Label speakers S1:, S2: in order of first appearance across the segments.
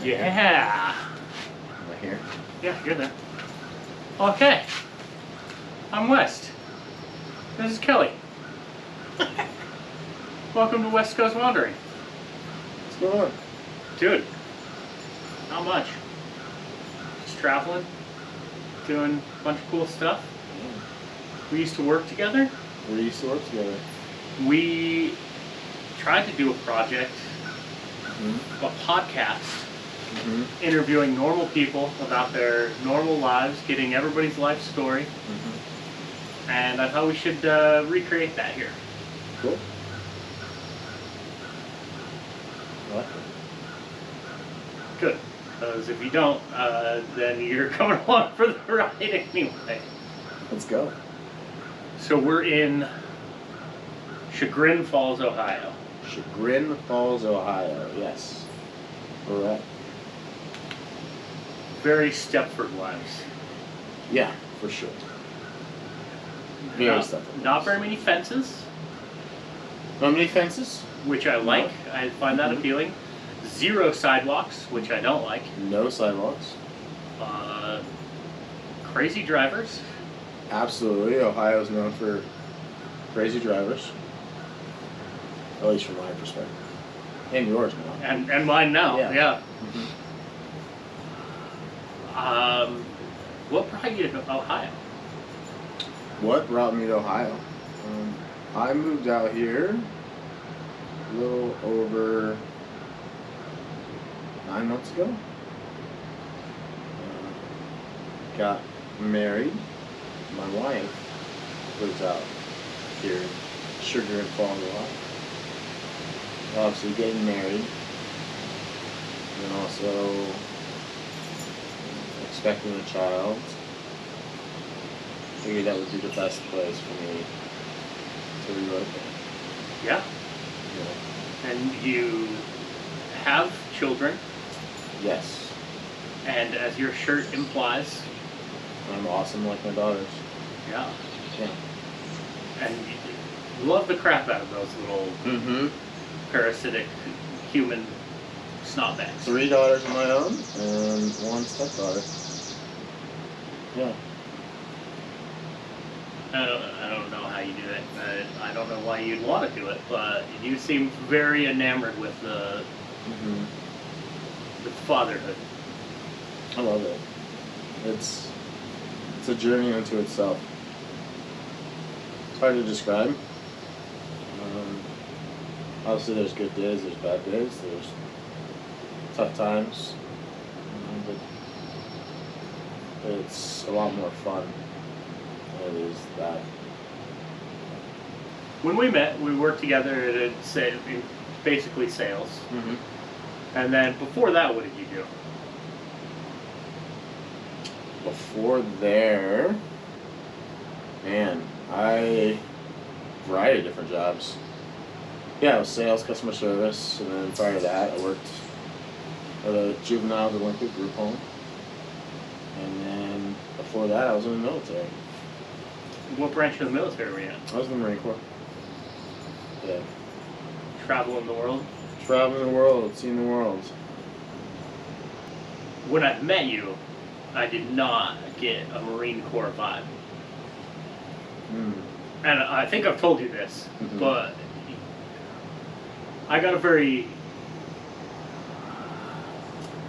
S1: Yeah.
S2: Am I here?
S1: Yeah, you're there. Okay. I'm West. This is Kelley. Welcome to WestGoesWandering.
S2: What's going on?
S1: Dude, not much. Just traveling, doing a bunch of cool stuff. We used to work together.
S2: We used to work together.
S1: We tried to do a project, a podcast, interviewing normal people about their normal lives, getting everybody's life story. And I thought we should recreate that here.
S2: Cool. I like it.
S1: Good. Because if you don't, then you're coming along for the ride anyway.
S2: Let's go.
S1: So we're in Chagrin Falls, Ohio.
S2: Chagrin Falls, Ohio. Yes. Correct.
S1: Very Stepford lives.
S2: Yeah, for sure. Very Stepford.
S1: Not very many fences,
S2: Not many fences?
S1: which I like. I find that appealing. Zero sidewalks, which I don't like.
S2: No sidewalks.
S1: Crazy drivers.
S2: Absolutely. Ohio's known for crazy drivers. At least from my perspective. And yours now.
S1: And mine now, yeah. What brought you to Ohio?
S2: What brought me to Ohio? I moved out here a little over 9 months ago. Got married. My wife lives out here in Chagrin Falls, Ohio. Obviously getting married. And also expecting a child. Figured that would be the best place for me to relocate.
S1: Yeah. And you have children,
S2: Yes.
S1: and as your shirt implies,
S2: I'm awesome like my daughters.
S1: yeah.
S2: Yeah.
S1: And you love the crap out of those little parasitic human snotbags.
S2: 3 daughters of my own and 1 stepdaughter. Yeah.
S1: I don't know how you do it. I don't know why you'd want to do it, but you seem very enamored with the with fatherhood.
S2: I love it. It's a journey unto itself. It's hard to describe. Obviously, there's good days, there's bad days, there's tough times, but it's a lot more fun than it is that.
S1: When we met, we worked together in basically sales. And then before that, what did you do?
S2: Before there, man, variety of different jobs. Yeah, it was sales, customer service, and then prior to that, I worked at a juvenile delinquent group home. And then before that, I was in the military.
S1: What branch of the military were you in?
S2: I was in the Marine Corps. Yeah.
S1: Traveling the world?
S2: Traveling the world, seeing the world.
S1: When I met you, I did not get a Marine Corps vibe. And I think I've told you this, but I got a very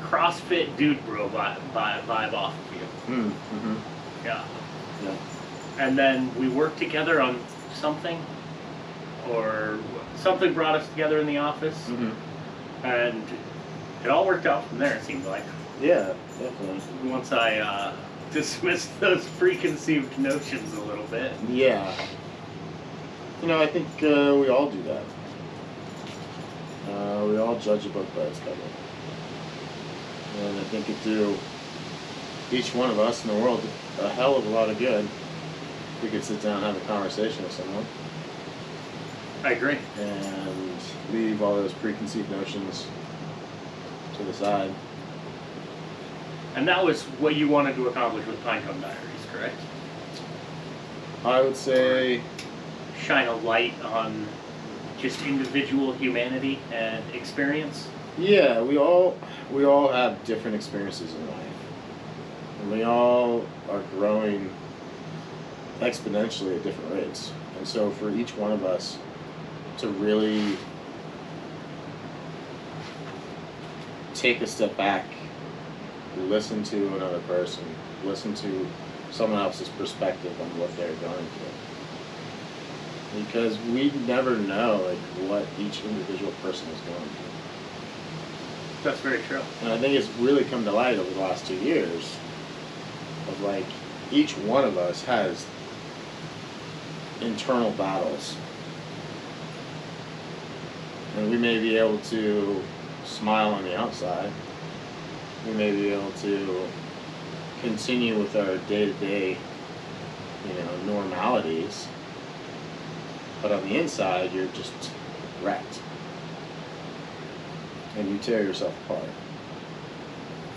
S1: CrossFit dude bro vibe off of you. Yeah.
S2: Yeah.
S1: And then we worked together on something, or something brought us together in the office, and it all worked out from there, it seemed like.
S2: Yeah, definitely.
S1: Once I dismissed those preconceived notions a little bit.
S2: Yeah. I think we all do that. We all judge a book by its cover. And I think it do each one of us in the world a hell of a lot of good if we could sit down and have a conversation with someone.
S1: I agree.
S2: And leave all those preconceived notions to the side.
S1: And that was what you wanted to accomplish with Pinecone Diaries, correct?
S2: I would say
S1: Shine a light on just individual humanity and experience.
S2: Yeah, we all have different experiences in life, and we all are growing exponentially at different rates. And so, for each one of us to really take a step back, listen to another person, listen to someone else's perspective on what they're going through, because we never know like what each individual person is going through.
S1: That's very true.
S2: And I think it's really come to light over the last 2 years of like each one of us has internal battles. And we may be able to smile on the outside. We may be able to continue with our day-to-day, normalities. But on the inside, you're just wrecked. And you tear yourself apart.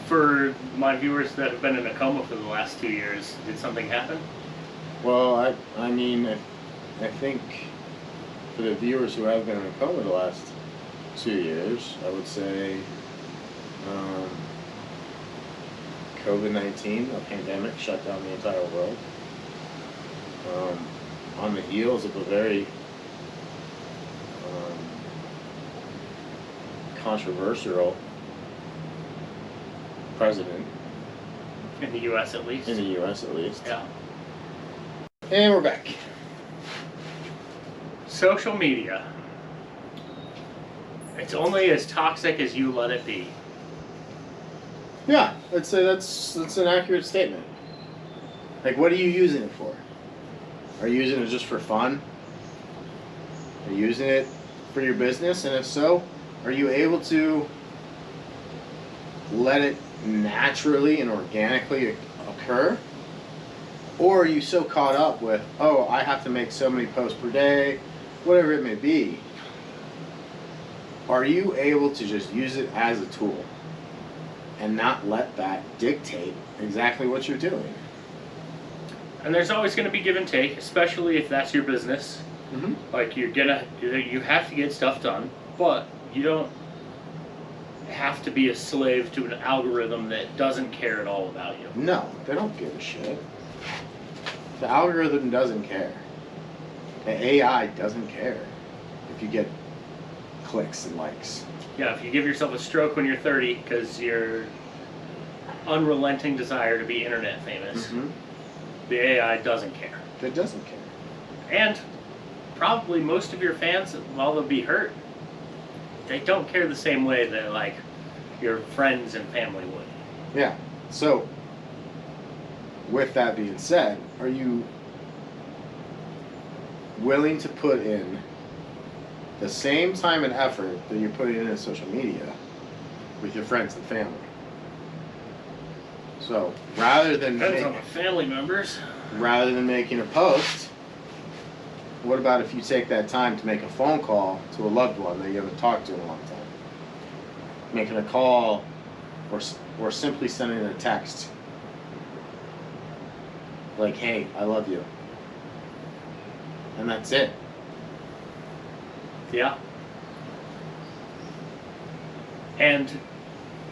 S1: For my viewers that have been in a coma for the last 2 years, did something happen?
S2: Well, I mean, I think for the viewers who have been in a coma the last 2 years, I would say COVID-19, a pandemic, shut down the entire world. On the heels of a very controversial president.
S1: In the U.S. at least?
S2: In the U.S. at least.
S1: Yeah.
S2: And we're back.
S1: Social media. It's only as toxic as you let it be.
S2: Yeah, I'd say that's an accurate statement. Like, what are you using it for? Are you using it just for fun? Are you using it for your business? And if so, are you able to let it naturally and organically occur? Or are you so caught up with, oh, I have to make so many posts per day, whatever it may be? Are you able to just use it as a tool and not let that dictate exactly what you're doing?
S1: And there's always going to be give and take, especially if that's your business.
S2: Mm-hmm.
S1: Like you have to get stuff done, but you don't have to be a slave to an algorithm that doesn't care at all about you.
S2: No, they don't give a shit. The algorithm doesn't care. The AI doesn't care if you get clicks and likes.
S1: Yeah, if you give yourself a stroke when you're 30 because your unrelenting desire to be internet famous, the AI doesn't care.
S2: It doesn't care.
S1: And probably most of your fans, while they'll be hurt, they don't care the same way that like your friends and family would.
S2: Yeah. So, with that being said, are you willing to put in the same time and effort that you're putting in social media with your friends and family? So, rather than
S1: Depends on the family members.
S2: making a post, what about if you take that time to make a phone call to a loved one that you haven't talked to in a long time? Making a call or simply sending a text. Like, hey, I love you. And that's it.
S1: Yeah. And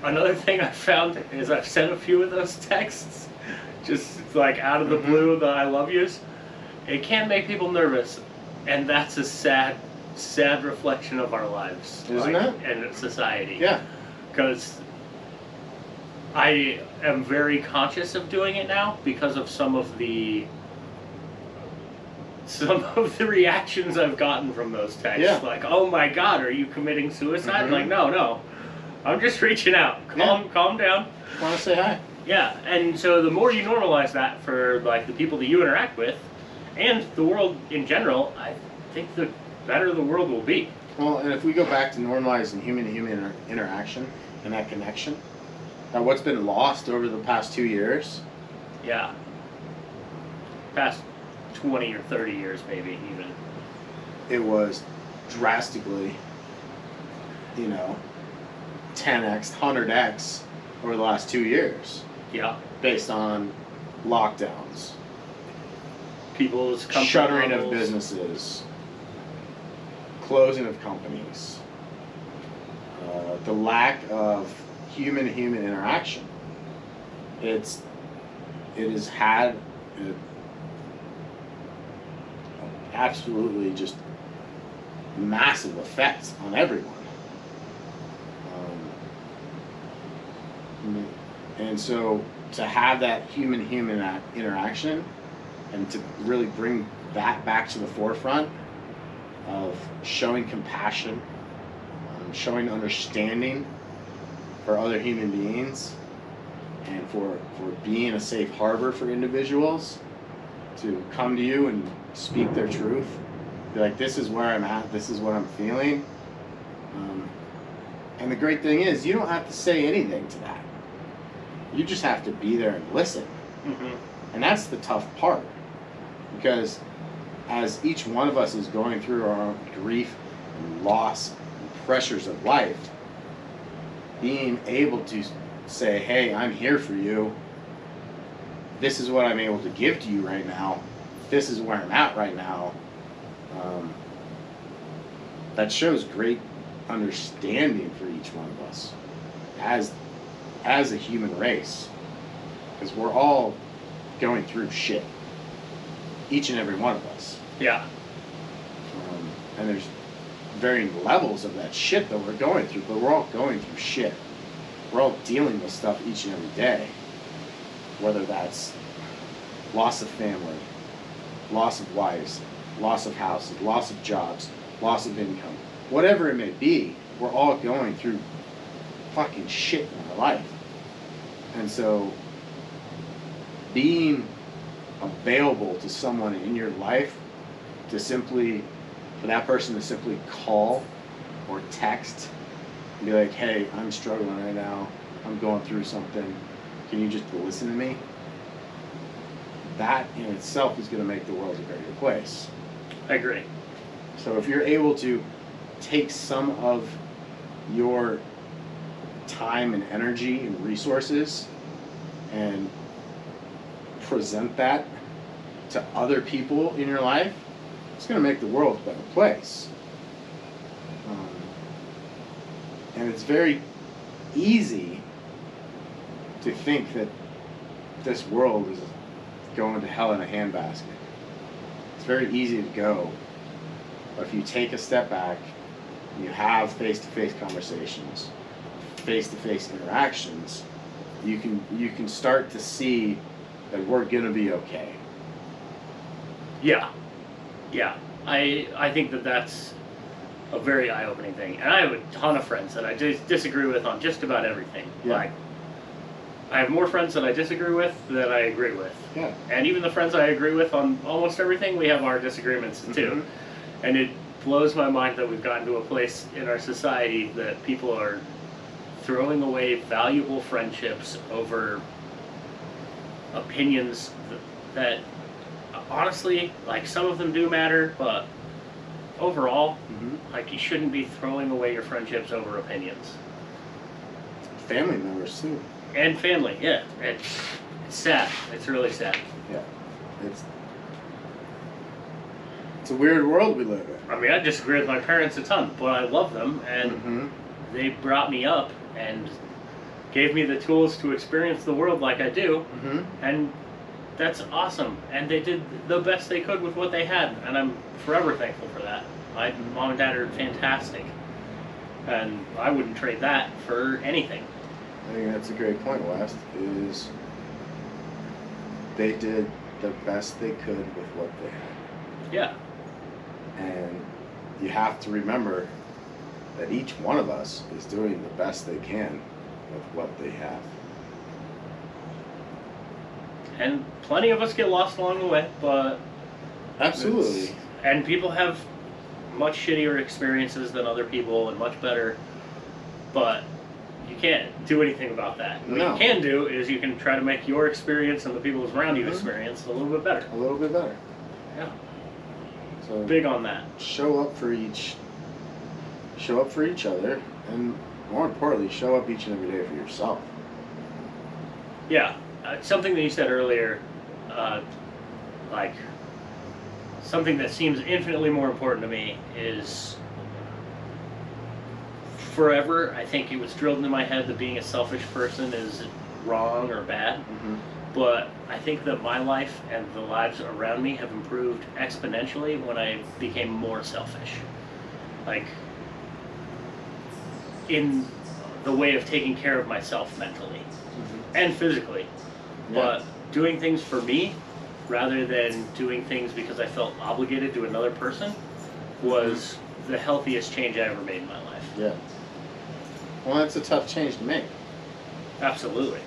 S1: another thing I found is I've sent a few of those texts, just like out of the blue, the I love yous. It can make people nervous, and that's a sad reflection of our lives.
S2: Isn't it?
S1: And society.
S2: Yeah.
S1: Because I am very conscious of doing it now because of some of the reactions I've gotten from those texts.
S2: Yeah.
S1: Like, oh my God, are you committing suicide?
S2: Mm-hmm.
S1: Like, no. I'm just reaching out. Calm down.
S2: Want to say hi?
S1: Yeah, and so the more you normalize that for like the people that you interact with, and the world in general, I think the better the world will be.
S2: Well, and if we go back to normalizing human-to-human interaction and that connection, what's been lost over the past 2 years?
S1: Yeah. Past 20 or 30 years, maybe even.
S2: It was drastically, 10x, 100x over the last 2 years.
S1: Yeah.
S2: Based on lockdowns,
S1: People's comfort
S2: shuttering
S1: levels.
S2: of businesses, closing of companies, the lack of human-to-human interaction. It has had absolutely just massive effects on everyone. And so to have that human-human interaction and to really bring that back to the forefront of showing compassion, showing understanding for other human beings, and for being a safe harbor for individuals to come to you and speak their truth, be like, this is where I'm at, this is what I'm feeling. And the great thing is, you don't have to say anything to that. You just have to be there and listen.
S1: Mm-hmm.
S2: And that's the tough part. Because as each one of us is going through our own grief and loss and pressures of life, being able to say, hey, I'm here for you. This is what I'm able to give to you right now. This is where I'm at right now. That shows great understanding for each one of us as a human race. Because we're all going through shit. Each and every one of us.
S1: Yeah.
S2: And there's varying levels of that shit that we're going through, but we're all going through shit. We're all dealing with stuff each and every day. Whether that's loss of family, loss of wives, loss of houses, loss of jobs, loss of income. Whatever it may be, we're all going through fucking shit in our life. And so being available to someone in your life to simply, for that person to simply call or text and be like, hey, I'm struggling right now, I'm going through something, can you just listen to me? That in itself is going to make the world a greater place.
S1: I agree.
S2: So if you're able to take some of your time and energy and resources and present that to other people in your life, it's going to make the world a better place. And it's very easy to think that this world is going to hell in a handbasket. It's very easy to go, but if you take a step back, you have face-to-face conversations, face-to-face interactions, you can start to see that we're gonna be okay.
S1: Yeah. I think that's a very eye-opening thing, and I have a ton of friends that I disagree with on just about everything.
S2: Yeah.
S1: Like, I have more friends that I disagree with than I agree with.
S2: Yeah.
S1: And even the friends I agree with on almost everything, we have our disagreements too.
S2: Mm-hmm.
S1: And it blows my mind that we've gotten to a place in our society that people are throwing away valuable friendships over opinions that honestly, like, some of them do matter, but overall, like, you shouldn't be throwing away your friendships over opinions.
S2: Family members too.
S1: And family, yeah. It's sad. It's really sad.
S2: Yeah. It's a weird world we live in.
S1: I mean, I disagree with my parents a ton, but I love them, and they brought me up and gave me the tools to experience the world like I do, and that's awesome. And they did the best they could with what they had, and I'm forever thankful for that. My mom and dad are fantastic, and I wouldn't trade that for anything.
S2: I think that's a great point, West, is they did the best they could with what they had.
S1: Yeah.
S2: And you have to remember that each one of us is doing the best they can with what they have.
S1: And plenty of us get lost along the way, but...
S2: Absolutely.
S1: And people have much shittier experiences than other people and much better, but you can't do anything about that. What you can do is you can try to make your experience and the people around you experience a little bit better.
S2: A little bit better.
S1: Yeah.
S2: So
S1: big on that.
S2: Show up for each other, and more importantly, show up each and every day for yourself.
S1: Yeah. Something that you said earlier, like, something that seems infinitely more important to me is forever, I think it was drilled into my head that being a selfish person is wrong or bad.
S2: Mm-hmm.
S1: But I think that my life and the lives around me have improved exponentially when I became more selfish. Like, in the way of taking care of myself mentally and physically.
S2: Yeah.
S1: But doing things for me rather than doing things because I felt obligated to another person was the healthiest change I ever made in my life.
S2: Yeah. Well, that's a tough change to make.
S1: Absolutely.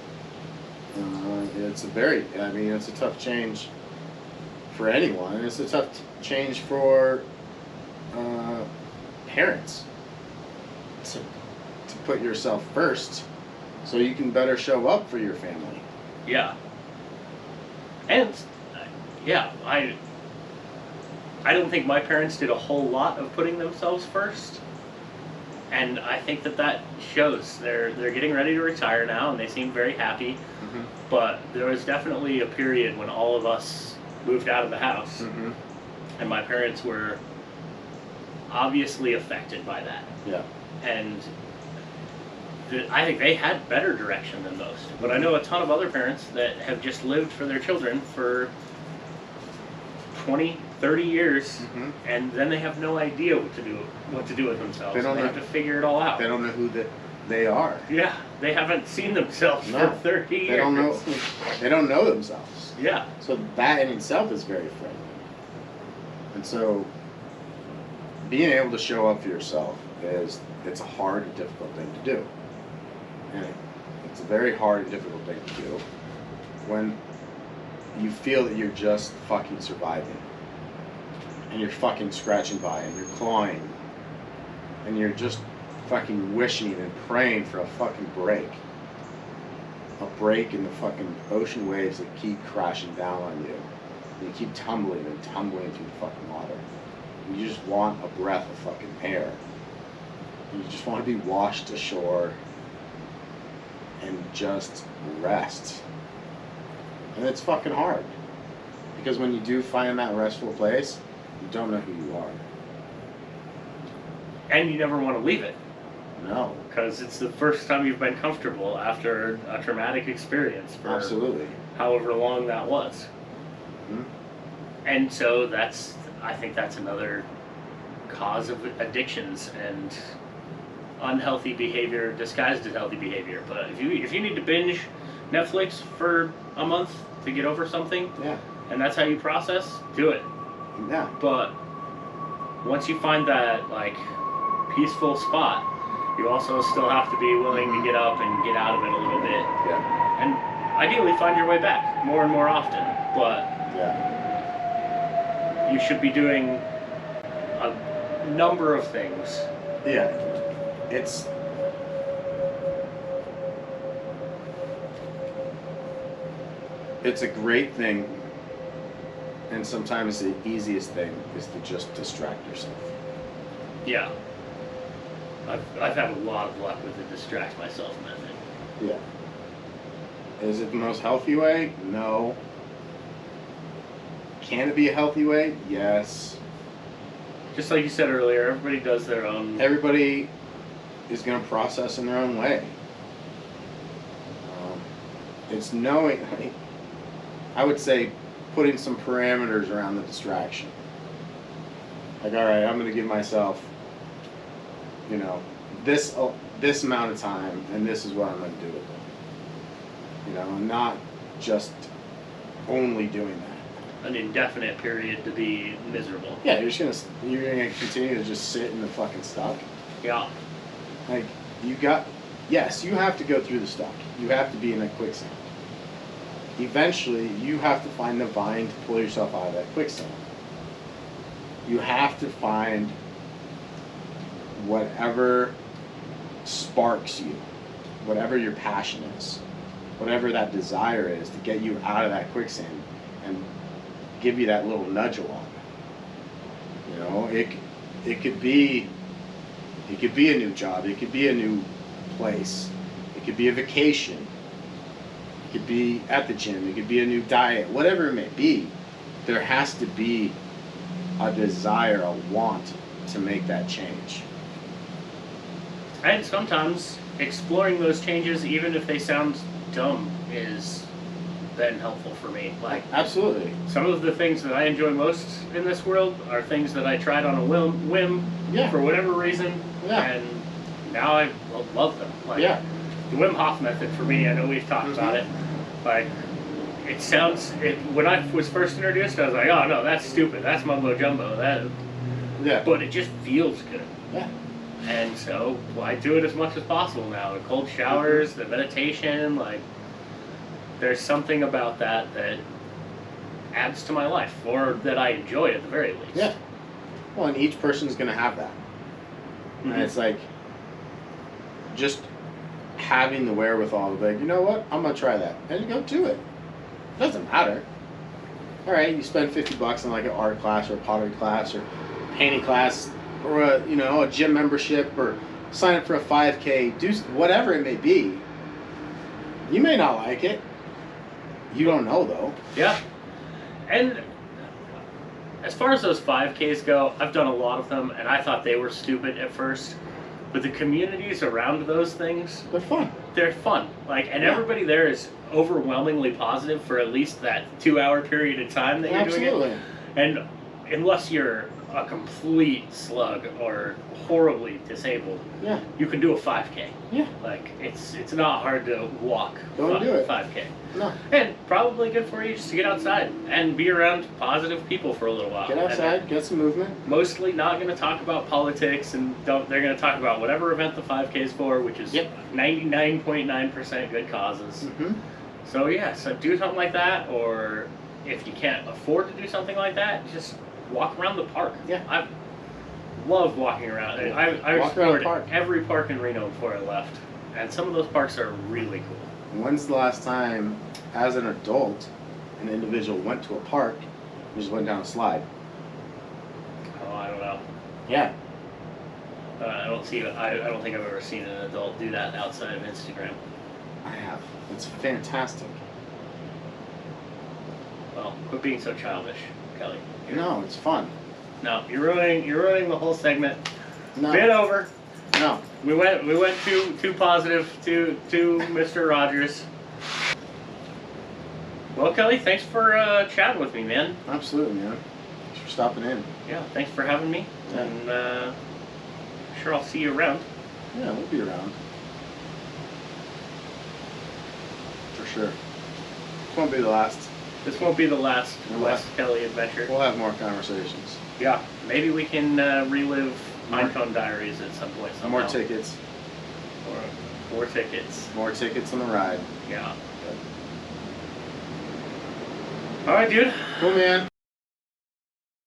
S2: It's a tough change for anyone. It's a tough change for parents to put yourself first so you can better show up for your family.
S1: Yeah. And, yeah, I don't think my parents did a whole lot of putting themselves first. And I think that shows. They're getting ready to retire now, and they seem very happy.
S2: Mm-hmm.
S1: But there was definitely a period when all of us moved out of the house,
S2: Mm-hmm.
S1: and my parents were obviously affected by that.
S2: Yeah.
S1: And I think they had better direction than most. But I know a ton of other parents that have just lived for their children for 20, 30 years,
S2: Mm-hmm.
S1: and then they have no idea what to do with themselves.
S2: They don't
S1: have
S2: know-
S1: to figure it all out.
S2: They don't know who they are.
S1: Yeah, they haven't seen themselves
S2: No.
S1: for 30 years.
S2: They don't know. They don't know themselves.
S1: Yeah.
S2: So that in itself is very frightening. And so, being able to show up for yourself it's a hard and difficult thing to do. And it's a very hard and difficult thing to do when you feel that you're just fucking surviving. And you're fucking scratching by and you're clawing. And you're just fucking wishing and praying for a fucking break. A break in the fucking ocean waves that keep crashing down on you. And you keep tumbling and tumbling through the fucking water. And you just want a breath of fucking air. And you just want to be washed ashore and just rest. And it's fucking hard. Because when you do find that restful place, you don't know who you are.
S1: And you never want to leave it,
S2: No.
S1: because it's the first time you've been comfortable after a traumatic experience for
S2: Absolutely.
S1: however long that was.
S2: Mhm.
S1: And so I think that's another cause of addictions and unhealthy behavior disguised as healthy behavior. But if you need to binge Netflix for a month to get over something,
S2: Yeah.
S1: and that's how you process, do it.
S2: Yeah.
S1: But once you find that like peaceful spot, you also still have to be willing to get up and get out of it a little bit,
S2: Yeah.
S1: and ideally find your way back more and more often. But
S2: Yeah.
S1: you should be doing a number of things.
S2: Yeah. It's a great thing, and sometimes the easiest thing is to just distract yourself.
S1: Yeah. I've had a lot of luck with the distract myself method.
S2: Yeah. Is it the most healthy way? No. Can it be a healthy way? Yes.
S1: Just like you said earlier, everybody does their own.
S2: Everybody is going to process in their own way. It's knowing, I would say, putting some parameters around the distraction. Like, all right, I'm going to give myself, this amount of time, and this is what I'm going to do with it. And not just only doing that.
S1: An indefinite period to be miserable.
S2: Yeah, you're gonna continue to just sit in the fucking stuck.
S1: Yeah.
S2: Like, yes, you have to go through the stuck. You have to be in a quicksand. Eventually, you have to find the vine to pull yourself out of that quicksand. You have to find whatever sparks you, whatever your passion is, whatever that desire is to get you out of that quicksand and give you that little nudge along. It could be a new job, it could be a new place, it could be a vacation, it could be at the gym, it could be a new diet, whatever it may be. There has to be a desire, a want to make that change.
S1: And sometimes exploring those changes, even if they sound dumb, is been helpful for me. Like,
S2: absolutely.
S1: some of the things that I enjoy most in this world are things that I tried on a whim
S2: Yeah.
S1: for whatever reason,
S2: Yeah.
S1: and now I love them. Like,
S2: Yeah.
S1: the Wim Hof method for me, I know we've talked about it. Like, when I was first introduced, I was like, oh no, that's stupid. That's mumbo jumbo.
S2: Yeah.
S1: But it just feels good.
S2: Yeah.
S1: And so I do it as much as possible now. The cold showers, the meditation, like, there's something about that adds to my life, or that I enjoy at the very least.
S2: Yeah. Well, and each person's going to have that.
S1: Mm-hmm.
S2: And it's like, just having the wherewithal to be like, you know what, I'm going to try that. And you go do it. It doesn't matter. All right, you spend $50 on like an art class or a pottery class or painting class or a gym membership or sign up for a 5K, do whatever it may be. You may not like it. You don't know though.
S1: Yeah. And as far as those 5Ks go, I've done a lot of them, and I thought they were stupid at first. But the communities around those things,
S2: They're fun.
S1: They're fun. Like, and everybody there is overwhelmingly positive for at least that 2-hour period of time that you're doing it. And unless you're a complete slug or horribly disabled, you can do a 5K.
S2: Yeah.
S1: Like, it's not hard to walk.
S2: Go and do it.
S1: 5K.
S2: No.
S1: And probably good for you just to get outside and be around positive people for a little while.
S2: Get outside, get some movement.
S1: Mostly not going to talk about politics, and they're going to talk about whatever event the 5K is for, which is 99.9% good causes.
S2: Mm-hmm.
S1: So yeah, so do something like that, or if you can't afford to do something like that, just walk around the park.
S2: Yeah.
S1: I love walking around. I explored every park in Reno before I left, and some of those parks are really cool.
S2: When's the last time, as an adult, an individual went to a park and just went down a slide?
S1: Oh, I don't know.
S2: Yeah.
S1: I don't think I've ever seen an adult do that outside of Instagram.
S2: I have. It's fantastic.
S1: Well, quit being so childish, Kelly.
S2: No, it's fun.
S1: No, you're ruining the whole segment.
S2: No.
S1: Bit over.
S2: No.
S1: We went too positive to Mr. Rogers. Well, Kelly, thanks for chatting with me, man.
S2: Absolutely, man. Thanks for stopping in.
S1: Yeah, thanks for having me.
S2: Yeah.
S1: And sure I'll see you around.
S2: Yeah, we'll be around. For sure. This won't be the last.
S1: This won't be the last
S2: We'll
S1: West Kelley adventure.
S2: We'll have more conversations.
S1: Yeah, maybe we can relive Pinecone Diaries at some point somehow.
S2: More tickets.
S1: More tickets.
S2: More tickets on the ride.
S1: Yeah. All right, dude.
S2: Cool, man.